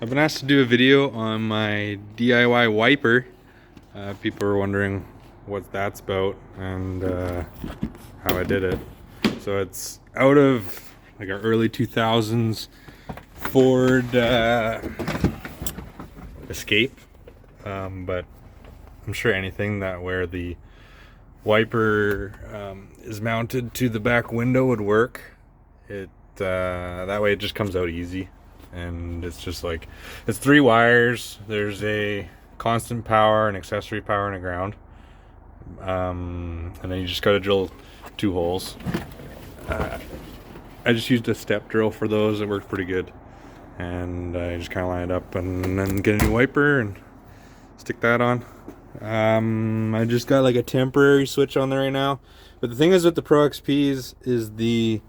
I've been asked to do a video on my DIY wiper. People are wondering what that's about and how I did it. So it's out of like our early 2000s Ford Escape, but I'm sure anything that where the wiper is mounted to the back window would work. That way it just comes out easy. And it's just like, it's 3 wires. There's a constant power, an accessory power, and a ground. And then you just gotta drill 2 holes. I just used a step drill for those. It worked pretty good. And I just kind of line it up and then get a new wiper and stick that on. I just got like a temporary switch on there right now. But the thing is with the Pro XPs is the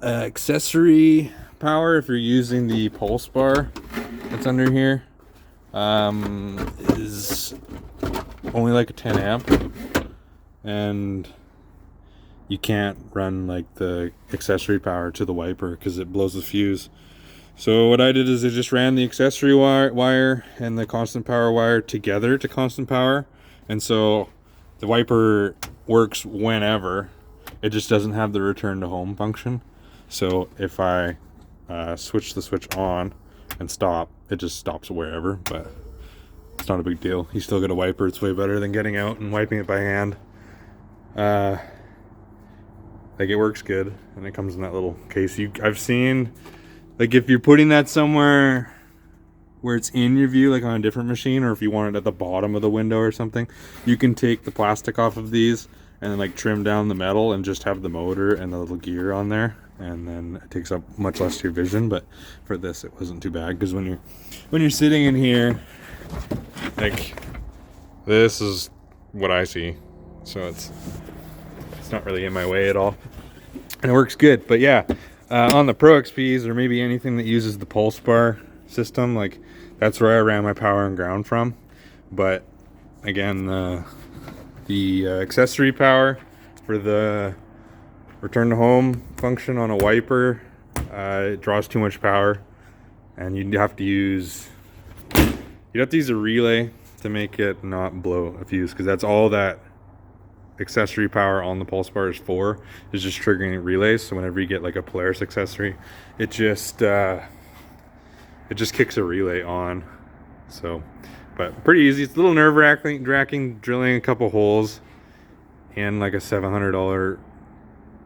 accessory power, if you're using the pulse bar that's under here, is only like a 10 amp, and you can't run like the accessory power to the wiper because it blows the fuse. So what I did is I just ran the accessory wire and the constant power wire together to constant power, and so the wiper works whenever. It just doesn't have the return to home function. So if I switch the switch on and stop, it just stops wherever, but it's not a big deal. You still get a wiper. It's way better than getting out and wiping it by hand. Like, it works good, and it comes in that little case. I've seen, like, if you're putting that somewhere where it's in your view, like on a different machine, or if you want it at the bottom of the window or something, you can take the plastic off of these and then like trim down the metal and just have the motor and the little gear on there, and then it takes up much less to your vision. But for this, it wasn't too bad, because when you're sitting in here, like, this is what I see, so it's not really in my way at all, and it works good. But yeah, on the Pro XPs, or maybe anything that uses the pulse bar system, like, that's where I ran my power and ground from. But again, the accessory power for the return to home function on a wiper, it draws too much power, and you'd have to use a relay to make it not blow a fuse, because that's all that accessory power on the pulse bar is for, is just triggering relays. So whenever you get like a Polaris accessory, it just kicks a relay on. So, but pretty easy. It's a little nerve-wracking drilling a couple holes in like a $700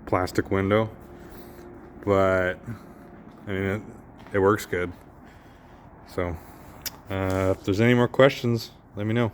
plastic window, but I mean, it works good. So if there's any more questions, let me know.